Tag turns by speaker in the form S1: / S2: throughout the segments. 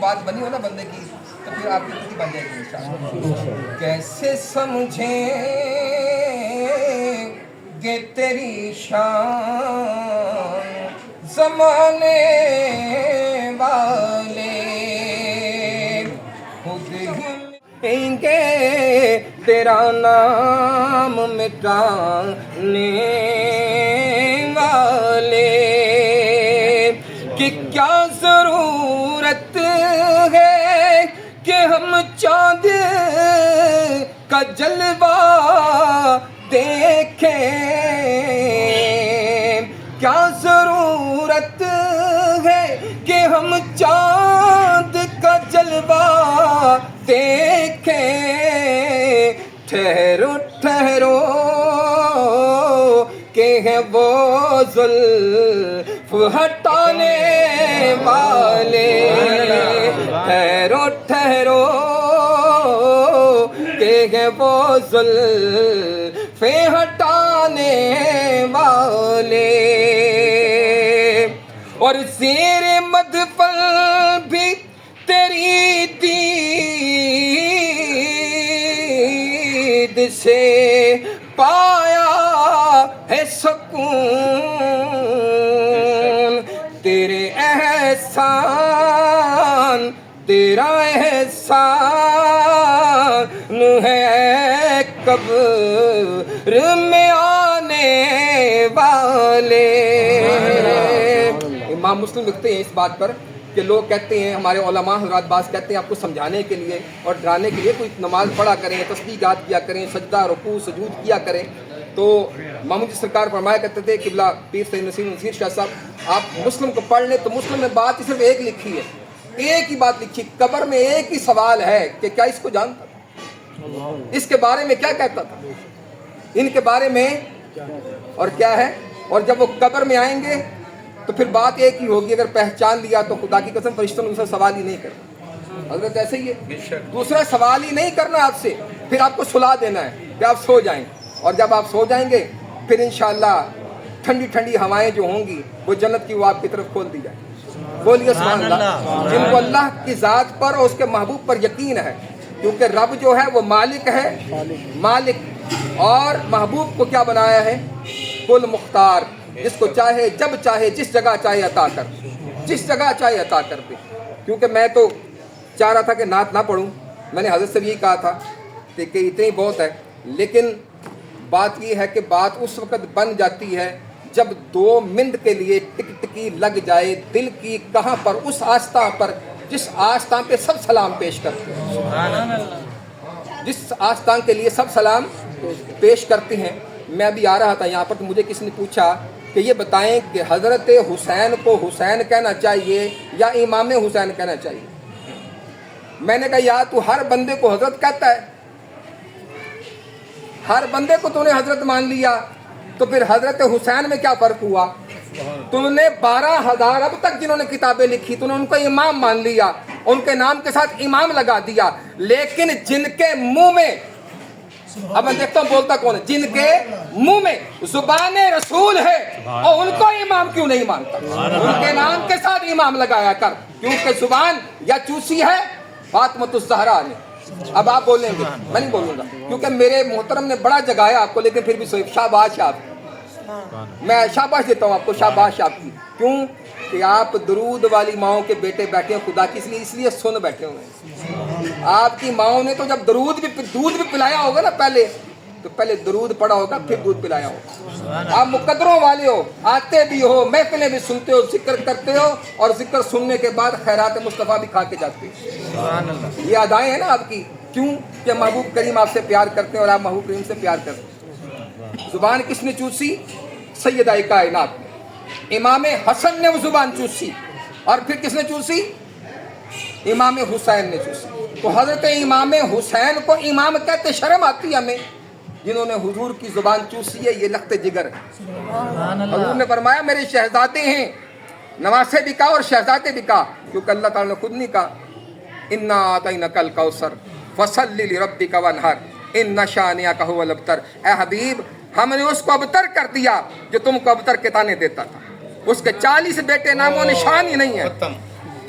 S1: بات بنی ہو نا بندے کی تو پھر آپ کی خود ہی بن جائے گی انشاءاللہ۔ کیسے سمجھیں گے تیری شان زمانے والے، خود ہی مٹیں گے تیرا نام مٹانے والے، کہ کیا ضرورت ہے کہ ہم چاند کا جلوہ دیکھیں، کیا ضرورت ہے کہ ہم چاند کا جلوہ دیکھیں، ٹھہرو ٹھہرو کہ ہے وہ زلف ہٹانے والے، ٹھہرو ٹھہرو کہ ہے وہ زلف ہٹانے والے، اور زیر مدفن بھی تیری دید سے پایا ہے سکون، تیرے احسان تیرا احسان ہے قبر میں آنے والے۔ امام مسلم لکھتے ہیں اس بات پر کہ لوگ کہتے ہیں، ہمارے علماء حضرات بعض کہتے ہیں آپ کو سمجھانے کے لیے اور ڈرانے کے لیے کوئی نماز پڑھا کریں، تسبیحات کیا کریں، سجدہ رکوع سجود کیا کریں، تو محمود سرکار فرمایا کرتے تھے قبلہ پیر سید نصیر نصیر شاہ صاحب، آپ مسلم کو پڑھ لیں تو مسلم نے بات صرف ایک لکھی ہے، ایک ہی بات لکھی، قبر میں ایک ہی سوال ہے کہ کیا اس کو جانتا تھا، اس کے بارے میں کیا کہتا تھا، ان کے بارے میں اور کیا ہے، اور جب وہ قبر میں آئیں گے تو پھر بات ایک ہی ہوگی، اگر پہچان لیا تو خدا کی قسم فرشتوں نے اسے سوال ہی نہیں کرنا، حضرت ایسے ہی ہے، دوسرا سوال ہی نہیں کرنا آپ سے، پھر آپ کو سلا دینا ہے کہ آپ سو جائیں، اور جب آپ سو جائیں گے پھر انشاءاللہ ٹھنڈی ٹھنڈی ہوائیں جو ہوں گی وہ جنت کی وہ آپ کی طرف کھول دی جائیں، بولیے سبحان اللہ۔ جن کو اللہ کی ذات پر اور اس کے محبوب پر یقین ہے، کیونکہ رب جو ہے وہ مالک ہے، مالک، اور محبوب کو کیا بنایا ہے، کل مختار، جس کو چاہے جب چاہے جس جگہ چاہے عطا کر، جس جگہ چاہے عطا کر دے۔ کیونکہ میں تو چاہ رہا تھا کہ نعت نہ پڑھوں، میں نے حضرت سے بھی کہا تھا کہ اتنی بہت ہے، لیکن بات یہ ہے کہ بات اس وقت بن جاتی ہے جب 2 منٹ کے لیے ٹک ٹکی لگ جائے دل کی، کہاں پر، اس آستان پر جس آستان پہ سب سلام پیش کرتے ہیں، جس آستان کے لیے سب سلام پیش کرتے ہیں۔ میں ابھی آ رہا تھا یہاں پر تو مجھے کسی نے پوچھا کہ یہ بتائیں کہ حضرت حسین کو حسین کہنا چاہیے یا امام حسین کہنا چاہیے؟ میں نے کہا یا تو ہر بندے کو حضرت کہتا ہے، ہر بندے کو تو نے حضرت مان لیا، تو پھر حضرت حسین میں کیا فرق ہوا؟ تم نے 12,000 اب تک جنہوں نے کتابیں لکھی تو نے ان کو امام مان لیا، ان کے نام کے ساتھ امام لگا دیا، لیکن جن کے منہ میں، اب میں دیکھتا ہوں بولتا کون ہے، جن کے منہ میں زبان رسول ہے اور ان کو امام کیوں نہیں مانتا؟ ان کے نام کے ساتھ امام لگایا کر، کیونکہ زبان یا چوسی ہے فاطمۃ الزہرا نے۔ اب آپ بولیں گے، میں نہیں بولوں گا کیونکہ میرے محترم نے بڑا جگایا آپ کو، لیکن پھر بھی شاباش آپ، میں شاباش دیتا ہوں آپ کو، شاباش آپ کی، کیوں کہ آپ درود والی ماؤں کے بیٹے بیٹھے ہیں خدا کی، اس لیے سن بیٹھے ہوئے ہیں۔ آپ کی ماؤں نے تو جب دودھ بھی پلایا ہوگا نا پہلے، تو پہلے درود پڑا ہوگا پھر دودھ پلایا ہوگا۔ آپ مقدروں والے ہو، آتے بھی ہو، محفلیں بھی سنتے ہو، ذکر کرتے ہو، اور ذکر سننے کے بعد خیرات مصطفیٰ بھی کھا کے جاتے ہو۔ یہ ادائیں ہیں نا آپ کی، کیوں کہ محبوب کریم آپ سے پیار کرتے ہیں اور آپ محبوب کریم سے پیار کرتے ہیں۔ زبان کس نے چوسی؟ سیدہ کائنات نے، امام حسن نے وہ زبان چوسی، اور پھر کس نے چوسی؟ امام حسین نے چوسی۔ تو حضرت امام حسین کو امام کہتے، شرم آتی ہے ہمیں، جنہوں نے حضور کی زبان چوسی ہے، یہ لخت جگر ہے۔ حضور نے فرمایا میرے شہزادے ہیں، نواسے بھی کہا اور شہزادے بھی کہا، کیونکہ اللہ تعالیٰ نے خود نہیں کہا انا اعطیناک الکوثر فصلی لربک وانحر ان شانئک ھو الابتر، اے حبیب ہم نے اس کو ابتر کر دیا جو تم کو ابتر کے تانے دیتا تھا، اس کے 40 بیٹے نام و نشان ہی نہیں ہے،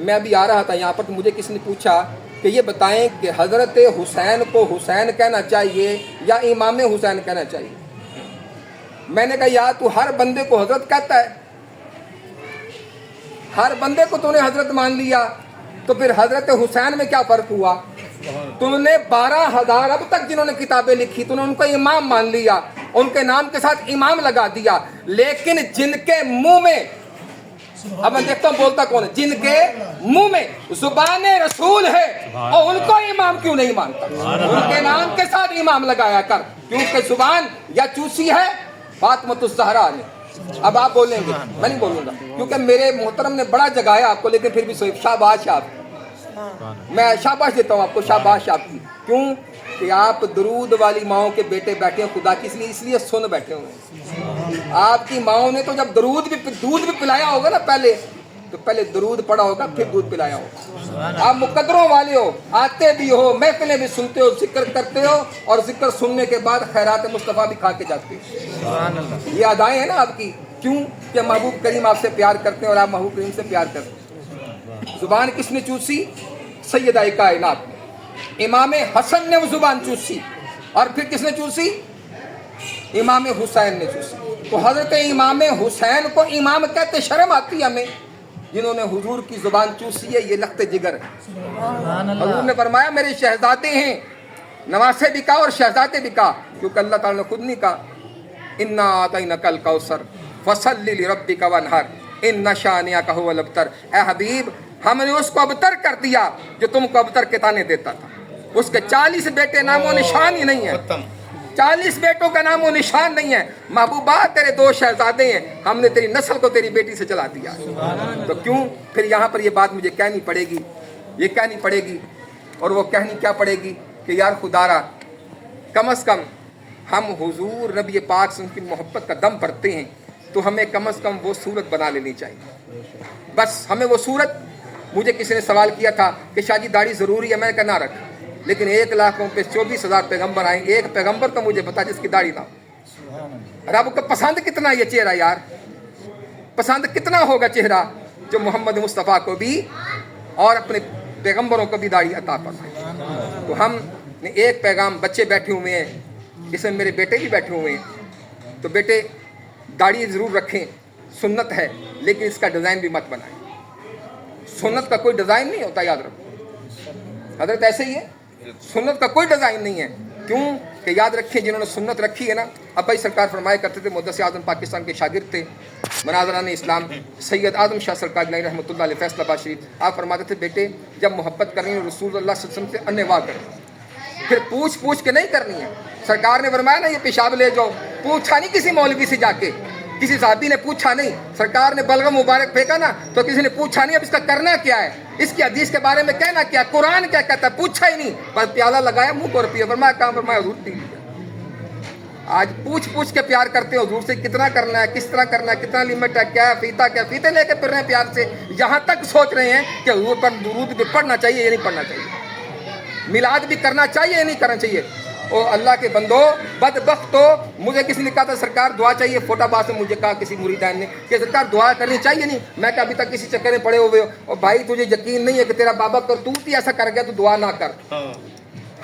S1: میں ابھی آ رہا تھا یہاں پر تو مجھے کسی نے پوچھا کہ یہ بتائیں کہ حضرت حسین کو حسین کہنا چاہیے یا امام حسین کہنا چاہیے. میں نے کہا یار تو ہر بندے کو حضرت کہتا ہے, ہر بندے کو تو نے حضرت مان لیا, تو پھر حضرت حسین میں کیا فرق ہوا؟ تم نے 12,000 اب تک جنہوں نے کتابیں لکھی تم نے ان کو امام مان لیا, ان کے نام کے ساتھ امام لگا دیا, لیکن جن کے منہ میں, اب میں دیکھتا ہوں بولتا کون ہے, جن کے منہ میں زبان رسول ہے اور ان کو امام کیوں نہیں مانتا؟ ان کے نام کے ساتھ امام لگایا کر, کیونکہ زبان یا چوسی ہے فاطمہ الزہرا نے. اب آپ بولیں گے, میں نہیں بولوں گا کیونکہ میرے محترم نے بڑا جگایا آپ کو, لیکن پھر بھی شاباش آپ, میں شاباش دیتا ہوں آپ کو, شاباش آپ کی. کیوں کہ آپ درود والی ماؤں کے بیٹے بیٹھے ہیں خدا کی, اس لیے سن بیٹھے ہوئے. آپ کی ماؤں نے تو جب دودھ بھی پلایا ہوگا نا پہلے, تو پہلے درود پڑا ہوگا پھر دودھ پلایا ہوگا. آپ مقدروں والے ہو, آتے بھی ہو, محفلیں بھی سنتے ہو, ذکر کرتے ہو, اور ذکر سننے کے بعد خیرات مصطفیٰ بھی کھا کے جاتے ہو. یہ ادائیں ہیں نا آپ کی, کیوں کہ محبوب کریم آپ سے پیار کرتے ہیں اور آپ محبوب کریم سے پیار کرتے ہیں. زبان کس نے چوسی؟ سیدہ کائنات نے. امام حسن نے وہ زبان چوسی, اور پھر کس نے چوسی؟ امام حسین نے چوسی. تو حضرت امام حسین کو امام کہتے شرم آتی ہے ہمیں, جنہوں نے حضور کی زبان چوسی ہے, یہ لخت جگر ہے. حضور نے فرمایا میرے شہزادے ہیں, نواسے بھی کہا اور شہزادے بھی کہا, کیونکہ اللہ تعالیٰ نے خود نہیں کہا انا اعطیناک الکوثر فصلی لربک وانحر ان شانئک هو الابتر. اے حبیب ہم نے اس کو ابتر کر دیا جو تم کو ابتر کے تانے دیتا تھا. اس کے 40 بیٹے نام و نشان ہی نہیں ہیں, 40 بیٹوں کا نام و نشان نہیں ہے. محبوبہ تیرے 2 شہزادے ہیں, ہم نے تیری نسل کو تیری بیٹی سے چلا دیا. تو کیوں پھر یہاں پر یہ بات مجھے کہنی پڑے گی, یہ کہنی پڑے گی, اور وہ کہنی کیا پڑے گی کہ یار خدارا کم از کم ہم حضور نبی پاک سے ان کی محبت کا دم بھرتے ہیں, تو ہمیں کم از کم وہ صورت بنا لینی چاہیے. بس ہمیں وہ صورت. مجھے کسی نے سوال کیا تھا کہ شاہ جی داڑھی ضروری ہے, میں نے کہا نہ رکھ, لیکن 1 لاکھ پہ 24,000 پیغمبر آئیں, ایک پیغمبر تو مجھے بتا جس کی داڑھی نہ ہو. رب کو پسند کتنا یہ چہرہ یار, پسند کتنا ہوگا چہرہ جو محمد مصطفیٰ کو بھی اور اپنے پیغمبروں کو بھی داڑھی عطا فرمائے. تو ہم نے ایک پیغام, بچے بیٹھے ہوئے ہیں, اس میں میرے بیٹے بھی بیٹھے ہوئے ہیں, تو بیٹے داڑھی ضرور رکھیں, سنت ہے, لیکن اس کا ڈیزائن بھی مت بنائیں. سنت کا کوئی ڈیزائن نہیں ہوتا, یاد رکھو. حضرت ایسے ہی ہے, سنت کا کوئی ڈیزائن نہیں ہے. کیوں کہ یاد رکھیں جنہوں نے سنت رکھی ہے نا, اب بھائی سرکار فرمایا کرتے تھے, محدث اعظم پاکستان کے شاگرد تھے, مناظران اسلام سید اعظم شاہ سرکار گیلانی رحمۃ اللہ علیہ فیصل آباد شریف. آپ فرماتے تھے بیٹے جب محبت کرنی ہے رسول اللہ صلی اللہ علیہ وسلم سے انواع کریں, پھر پوچھ کے نہیں کرنی ہے. سرکار نے فرمایا نا یہ پیشاب لے جاؤ, پوچھا نہیں کسی مولوی سے جا کے, کسی صحابی نے پوچھا نہیں, سرکار نے بلغم مبارک پھینکا نا تو کسی نے پوچھا نہیں اب اس کا کرنا کیا ہے, اس کی حدیث کے بارے میں کہنا کیا, قرآن کیا کہتا ہے, پوچھا ہی نہیں, بس پیالہ لگایا منہ کو پیا, فرمایا کام, فرمایا حضور پی لیا. آج پوچھ کے پیار کرتے ہو حضور سے, کتنا کرنا ہے, کس طرح کرنا ہے, کتنا لمٹ ہے, کیا ہے, فیتا کیا, فیتے لے کے پھر رہے ہیں پیار سے, یہاں تک سوچ رہے ہیں کہ حضور پر درود بھی پڑھنا چاہیے یا نہیں پڑھنا چاہیے, میلاد بھی کرنا چاہیے یا نہیں کرنا چاہیے. او اللہ کے بندو بدبخت ہو. مجھے کسی نے کہا تھا سرکار دعا چاہیے, فوٹا باز میں مجھے کہا کسی مریدان نے کہ سرکار دعا کرنی چاہیے نہیں. میں کہ ابھی تک کسی چکر میں پڑے ہوئے ہو, اور بھائی تجھے یقین نہیں ہے کہ تیرا بابا کرتوت ہی ایسا کر گیا تو دعا نہ کر.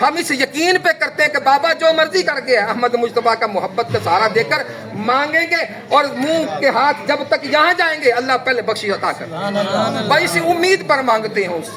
S1: ہم اس یقین پہ کرتے ہیں کہ بابا جو مرضی کر گیا, احمد مجتبیٰ کا محبت کا سہارا دے کر مانگیں گے, اور منہ کے ہاتھ جب تک یہاں جائیں گے اللہ پہلے بخشش عطا کر, بھائی اسی امید پر مانگتے ہیں اس